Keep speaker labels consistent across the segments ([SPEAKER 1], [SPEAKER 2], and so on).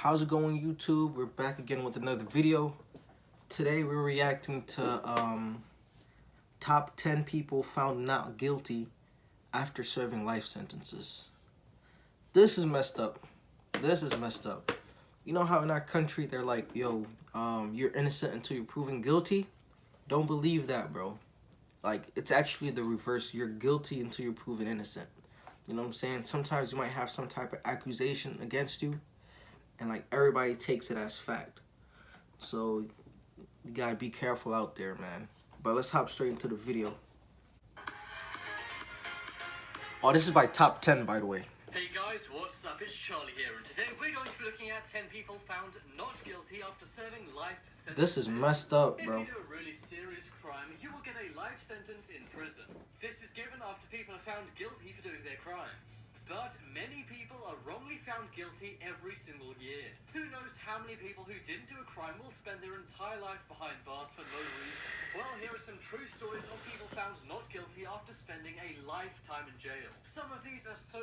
[SPEAKER 1] How's it going, YouTube? We're back again with another video. Today we're reacting to top 10 people found not guilty after serving life sentences. This is messed up. This is messed up. You know how in our country they're like, yo, you're innocent until you're proven guilty? Don't believe that, bro. Like, it's actually the reverse. You're guilty until you're proven innocent. You know what I'm saying? Sometimes you might have some type of accusation against you, and like everybody takes it as fact. So you gotta be careful out there, man. But let's hop straight into the video. Oh, this is by top 10, by the way.
[SPEAKER 2] Hey guys, what's up? It's Charlie here, and today we're going to be looking at 10 people found not guilty after serving life sentences.
[SPEAKER 1] This is messed up, bro.
[SPEAKER 2] If you do a really serious crime, you will get a life sentence in prison. This is given after people are found guilty for doing their crimes. But many people are wrongly found guilty every single year. Who knows how many people who didn't do a crime will spend their entire life behind bars for no reason? Well, here are some true stories of people found not guilty after spending a lifetime in jail. Some of these are so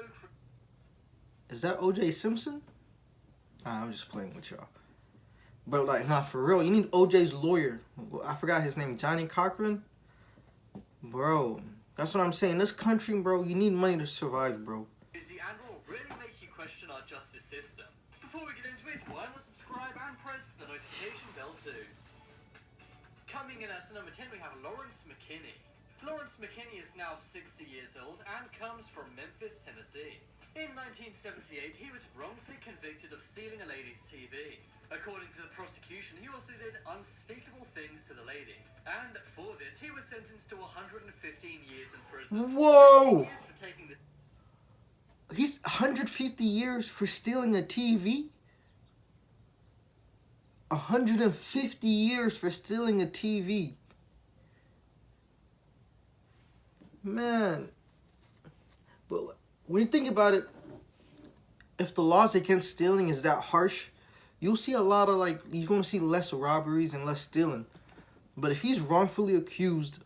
[SPEAKER 1] Is that OJ Simpson? Nah, I'm just playing with y'all. But like, nah, for real, you need OJ's lawyer. I forgot his name, Johnny Cochran? Bro, that's what I'm saying. This country, bro, you need money to survive, bro.
[SPEAKER 2] And will really make you question our justice system. Before we get into it, why not subscribe and press the notification bell too. Coming in at number 10, we have Lawrence McKinney. Lawrence McKinney is now 60 years old and comes from Memphis, Tennessee. In 1978, he was wrongfully convicted of stealing a lady's TV. According to the prosecution, he also did unspeakable things to the lady. And for this, he was sentenced to 115 years in prison.
[SPEAKER 1] Whoa!
[SPEAKER 2] Years for taking the
[SPEAKER 1] He's 150 years for stealing a TV? 150 years for stealing a TV. Man. But when you think about it, if the laws against stealing is that harsh, you'll see a lot of, like, you're going to see less robberies and less stealing. But if he's wrongfully accused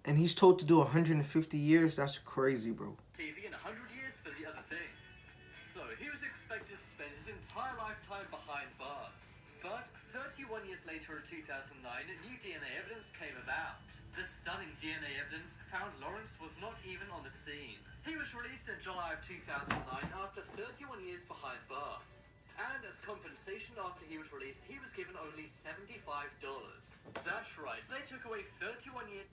[SPEAKER 1] and he's told to do 150 years, that's crazy, bro.
[SPEAKER 2] TV and 100 years for the other things. So he was expected to spend his entire lifetime behind bars. But 31 years later in 2009, new DNA evidence came about. The stunning DNA evidence found Lawrence was not even on the scene. He was released in July of 2009 after 31 years behind bars. And as compensation after he was released, he was given only $75. That's right, they took away 31 years.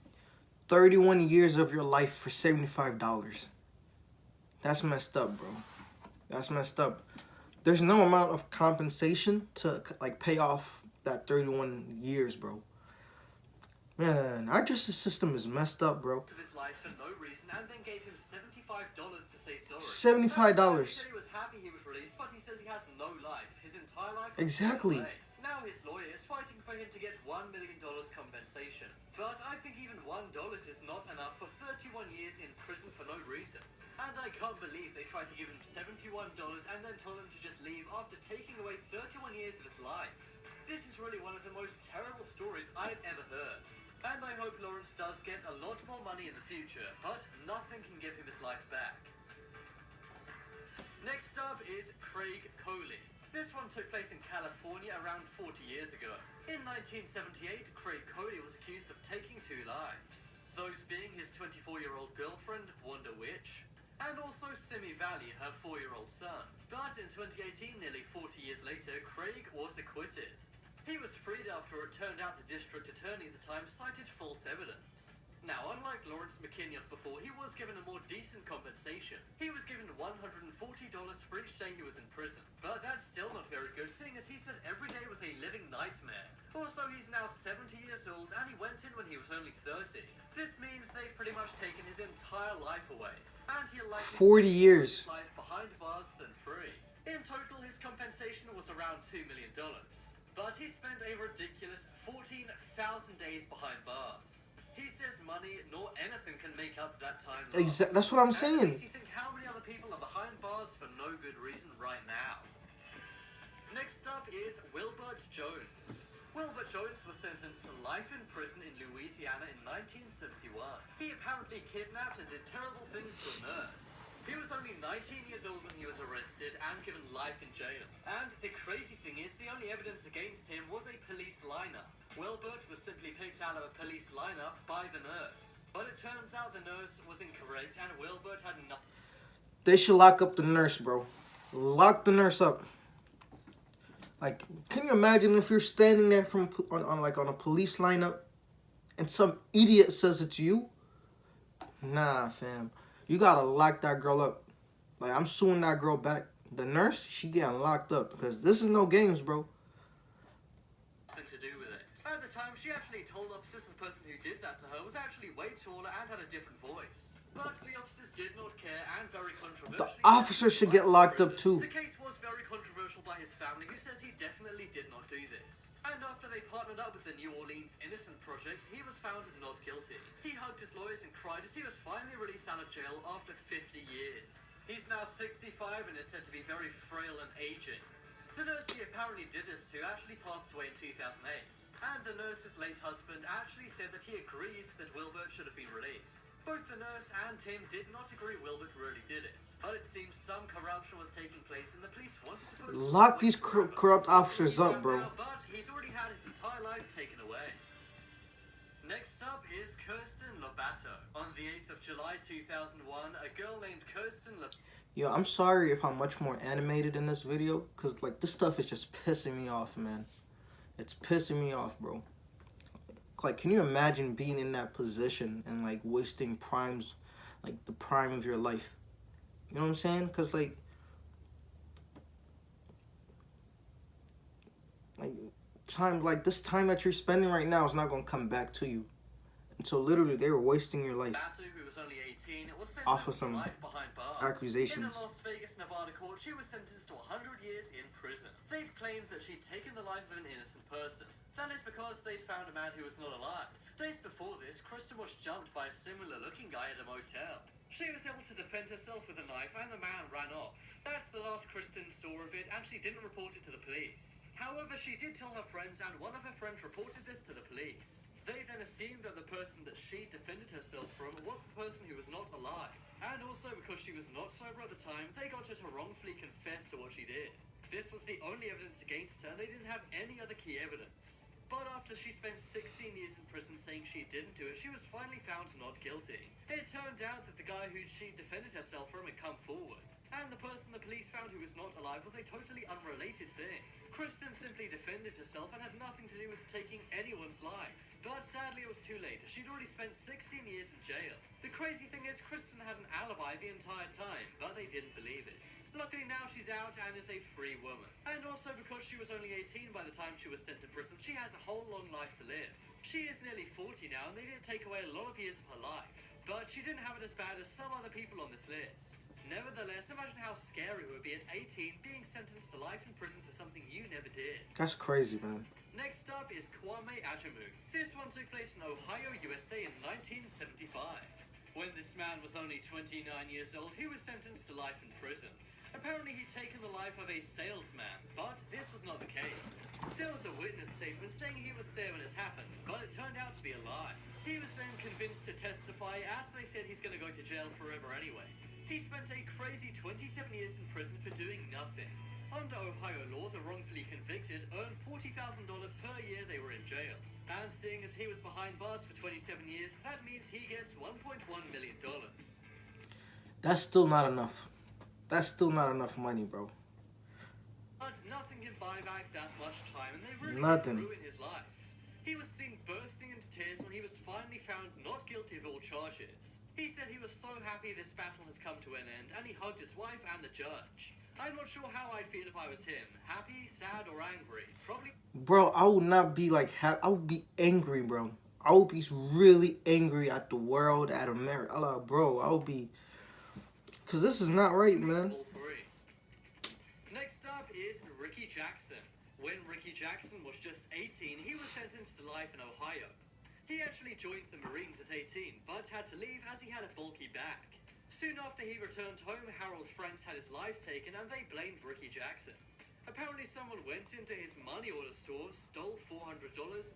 [SPEAKER 1] 31 years of your life for $75. That's messed up, bro. That's messed up. There's no amount of compensation to, like, pay off that 31 years, bro. Man, our justice system is messed up, bro.
[SPEAKER 2] Of his life for no reason, and then gave him $75 to say sorry.
[SPEAKER 1] $75.
[SPEAKER 2] He said he was happy he was released, but he says he has no life. His entire life is
[SPEAKER 1] Exactly.
[SPEAKER 2] taken away. Now his lawyer is fighting for him to get $1 million compensation. But I think even $1 is not enough for 31 years in prison for no reason. And I can't believe they tried to give him $71 and then told him to just leave after taking away 31 years of his life. This is really one of the most terrible stories I've ever heard. And I hope Lawrence does get a lot more money in the future, but nothing can give him his life back. Next up is Craig Coley. This one took place in California around 40 years ago. In 1978, Craig Coley was accused of taking 2 lives. Those being his 24-year-old girlfriend, Wanda Witch, and also Simi Valley, her 4-year-old son. But in 2018, nearly 40 years later, Craig was acquitted. He was freed after it turned out the district attorney at the time cited false evidence. Now, unlike Lawrence McKinney of before, he was given a more decent compensation. He was given $140 for each day he was in prison. But that's still not very good, seeing as he said every day was a living nightmare. Also, he's now 70 years old, and he went in when he was only 30. This means they've pretty much taken his entire life away. And he'll likely
[SPEAKER 1] 40 years.
[SPEAKER 2] His life behind bars than free. In total, his compensation was around $2 million. But he spent a ridiculous 14,000 days behind bars. He says money nor anything can make up that time lost.
[SPEAKER 1] That's what I'm saying.
[SPEAKER 2] And it makes you think how many other people are behind bars for no good reason right now. Next up is Wilbert Jones. Wilbert Jones was sentenced to life in prison in Louisiana in 1971. He apparently kidnapped and did terrible things to a nurse. He was only 19 years old when he was arrested and given life in jail. And the crazy thing is, the only evidence against him was a police lineup. WILBERT was simply picked out of a police lineup by the nurse. But it turns out the nurse was incorrect and WILBERT had no...
[SPEAKER 1] They should lock up the nurse, bro. Lock the nurse up. Like, can you imagine if you're standing there on a police lineup and some idiot says it to you? Nah, fam. You gotta lock that girl up. Like, I'm suing that girl back. The nurse, she getting locked up because this is no games, bro.
[SPEAKER 2] Nothing to do with it. At the time, she actually told officers the person who did that to her was actually way taller and had a different voice. But the officers did not care and very controversial.
[SPEAKER 1] The officers should get locked up too.
[SPEAKER 2] The case was very controversial by his family, who says he definitely did not do this. And after they partnered up with the New Orleans Innocent Project, he was found not guilty. He hugged his lawyers and cried as he was finally released out of jail after 50 years. He's now 65 and is said to be very frail and aging. The nurse he apparently did this to actually passed away in 2008, and the nurse's late husband actually said that he agrees that WILBERT should have been released. Both the nurse and Tim did not agree WILBERT really did it, but it seems some corruption was taking place and the police wanted to put...
[SPEAKER 1] Lock these corrupt officers up, bro.
[SPEAKER 2] But he's already had his entire life taken away. Next up is KIRSTIN LOBATO. On the 8th of July 2001, a girl named KIRSTIN LOBATO...
[SPEAKER 1] Yo, I'm sorry if I'm much more animated in this video, because, like, this stuff is just pissing me off, man. It's pissing me off, bro. Like, can you imagine being in that position and, like, wasting the prime of your life? You know what I'm saying? Because, like, this time that you're spending right now is not going to come back to you. And so, literally, they were wasting your life.
[SPEAKER 2] Who was only 18, was
[SPEAKER 1] off of
[SPEAKER 2] sentenced to
[SPEAKER 1] some
[SPEAKER 2] life behind bars.
[SPEAKER 1] accusations.
[SPEAKER 2] In a Las Vegas, Nevada court, she was sentenced to 100 years in prison. They'd claimed that she'd taken the life of an innocent person. That is because they'd found a man who was not alive. Days before this, KIRSTIN was jumped by a similar-looking guy at a motel. She was able to defend herself with a knife, and the man ran off. That's the last KIRSTIN saw of it, and she didn't report it to the police. However, she did tell her friends, and one of her friends reported this to the police. They then assumed that the person that she defended herself from was the person who was not alive. And also, because she was not sober at the time, they got her to wrongfully confess to what she did. This was the only evidence against her, and they didn't have any other key evidence. But after she spent 16 years in prison saying she didn't do it, she was finally found not guilty. It turned out that the guy who she defended herself from had come forward. And the person the police found who was not alive was a totally unrelated thing. KIRSTIN simply defended herself and had nothing to do with taking anyone's life. But sadly it was too late. She'd already spent 16 years in jail. The crazy thing is KIRSTIN had an alibi the entire time, but they didn't believe it. Luckily now she's out and is a free woman. And also because she was only 18 by the time she was sent to prison, she has a whole long life to live. She is nearly 40 now and they did take away a lot of years of her life. But she didn't have it as bad as some other people on this list. Nevertheless, imagine how scary it would be at 18 being sentenced to life in prison for something you never did.
[SPEAKER 1] That's crazy, man.
[SPEAKER 2] Next up is KWAME AJAMU. This one took place in Ohio, USA in 1975. When this man was only 29 years old, he was sentenced to life in prison. Apparently he'd taken the life of a salesman, but this was not the case. There was a witness statement saying he was there when it happened, but it turned out to be a lie. He was then convinced to testify, as they said he's going to go to jail forever anyway. He spent a crazy 27 years in prison for doing nothing. Under Ohio law, the wrongfully convicted earned $40,000 per year they were in jail. And seeing as he was behind bars for 27 years, that means he gets $1.1 million.
[SPEAKER 1] That's still not enough. That's still not enough money, bro.
[SPEAKER 2] But nothing can buy back that much time, and they really
[SPEAKER 1] Nothing.
[SPEAKER 2] did ruin his life. He was seen bursting into tears when he was finally found not guilty of all charges. He said he was so happy this battle has come to an end, and he hugged his wife and the judge. I'm not sure how I'd feel if I was him. Happy, sad, or angry? Probably...
[SPEAKER 1] Bro, I would not be like happy. I would be angry, bro. I would be really angry at the world, at America. Bro, I would be... Because this is not right, man.
[SPEAKER 2] Next up is Ricky Jackson. When Ricky Jackson was just 18, he was sentenced to life in Ohio. He actually joined the Marines at 18, but had to leave as he had a bulky back. Soon after he returned home, Harold Franks had his life taken and they blamed Ricky Jackson. Apparently someone went into his money order store, stole $400,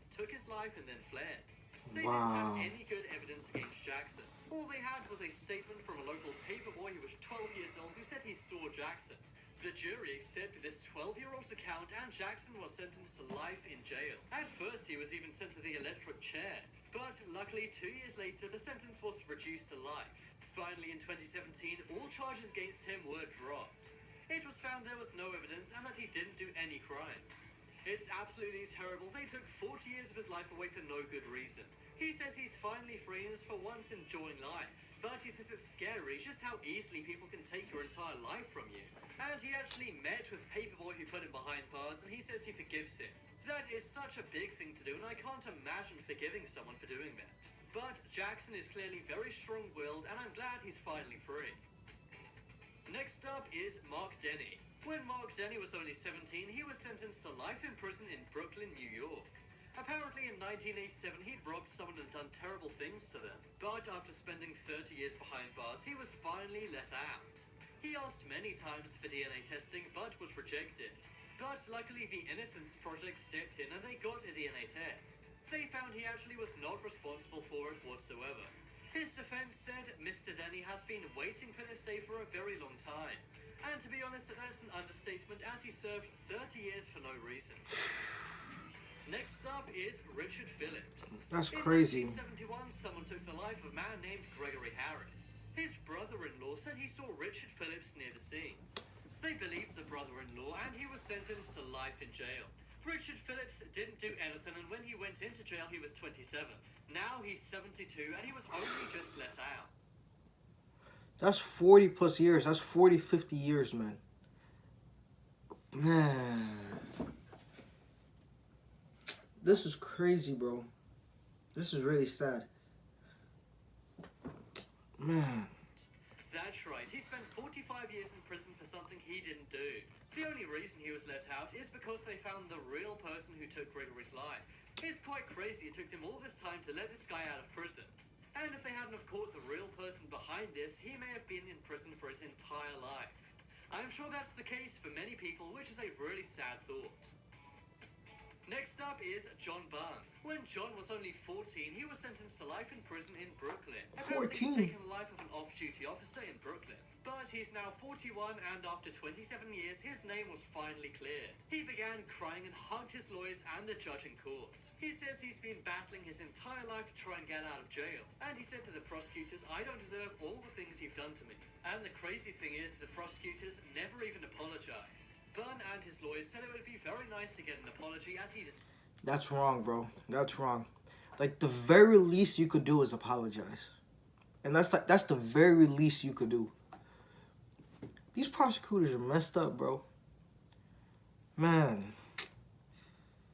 [SPEAKER 2] took his life and then fled. They didn't have any good evidence against Jackson. All they had was a statement from a local paperboy who was 12 years old who said he saw Jackson. The jury accepted this 12-year-old's account and Jackson was sentenced to life in jail. At first, he was even sent to the electric chair. But luckily, 2 years later, the sentence was reduced to life. Finally, in 2017, all charges against him were dropped. It was found there was no evidence and that he didn't do any crimes. It's absolutely terrible. They took 40 years of his life away for no good reason. He says he's finally free and is for once enjoying life. But he says it's scary just how easily people can take your entire life from you. And he actually met with Paperboy who put him behind bars and he says he forgives him. That is such a big thing to do and I can't imagine forgiving someone for doing that. But Jackson is clearly very strong-willed and I'm glad he's finally free. Next up is Mark Denny. When Mark Denny was only 17, he was sentenced to life in prison in Brooklyn, New York. Apparently in 1987 he'd robbed someone and done terrible things to them. But after spending 30 years behind bars, he was finally let out. He asked many times for DNA testing, but was rejected. But luckily the Innocence Project stepped in and they got a DNA test. They found he actually was not responsible for it whatsoever. His defense said Mr. Denny has been waiting for this day for a very long time. And to be honest, that's an understatement as he served 30 years for no reason. Next up is Richard Phillips.
[SPEAKER 1] That's crazy.
[SPEAKER 2] In 1971, someone took the life of a man named Gregory Harris. His brother-in-law said he saw Richard Phillips near the scene. They believed the brother-in-law and he was sentenced to life in jail. Richard Phillips didn't do anything and when he went into jail he was 27. Now he's 72 and he was only just let out.
[SPEAKER 1] That's 40 plus years. That's 40, 50 years, man. Man. This is crazy, bro. This is really sad. Man.
[SPEAKER 2] That's right. He spent 45 years in prison for something he didn't do. The only reason he was let out is because they found the real person who took Gregory's life. It's quite crazy it took them all this time to let this guy out of prison. And if they hadn't have caught the real person behind this, he may have been in prison for his entire life. I'm sure that's the case for many people, which is a really sad thought. Next up is John Bunn. When John was only 14, he was sentenced to life in prison in Brooklyn. Apparently, he'd taken the life of an off-duty officer in Brooklyn. But he's now 41, and after 27 years, his name was finally cleared. He began crying and hugged his lawyers and the judge in court. He says he's been battling his entire life to try and get out of jail. And he said to the prosecutors, "I don't deserve all the things you've done to me." And the crazy thing is, the prosecutors never even apologized. Bunn and his lawyers said it would be very nice to get an apology as he just...
[SPEAKER 1] That's wrong, bro. That's wrong. Like, the very least you could do is apologize. And that's the very least you could do. These prosecutors are messed up, bro. Man.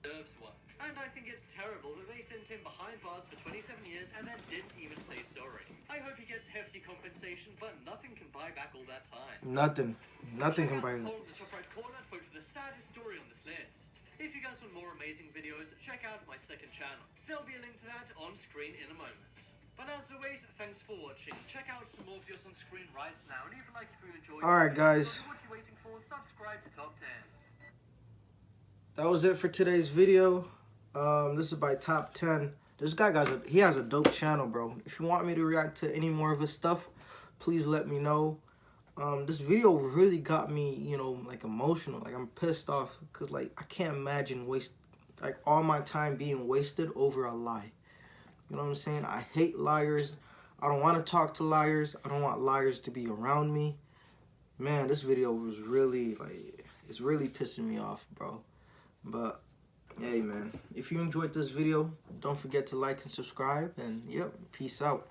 [SPEAKER 2] Deserves one. And I think it's terrible that they sent him behind bars for 27 years and then didn't even say sorry. I hope he gets hefty compensation, but nothing can buy back all that time.
[SPEAKER 1] Nothing. Nothing can buy
[SPEAKER 2] Check out the
[SPEAKER 1] that.
[SPEAKER 2] poll in the top right corner and vote for the saddest story on this list. If you guys want more amazing videos, check out my second channel. There'll be a link to that on screen in a moment. But as always, thanks for watching. Check out some more videos on screen right now, and even like if you enjoyed.
[SPEAKER 1] Alright, guys.
[SPEAKER 2] What are you waiting for? Subscribe to Top 10s.
[SPEAKER 1] That was it for today's video. This is by Top 10. This guy he has a dope channel, bro. If you want me to react to any more of his stuff, please let me know. This video really got me, you know, like emotional. Like, I'm pissed off because, like, I can't imagine all my time being wasted over a lie. You know what I'm saying? I hate liars. I don't want to talk to liars. I don't want liars to be around me. Man, this video was really, like, it's really pissing me off, bro. But, hey, man, if you enjoyed this video, don't forget to like and subscribe. And, yep, peace out.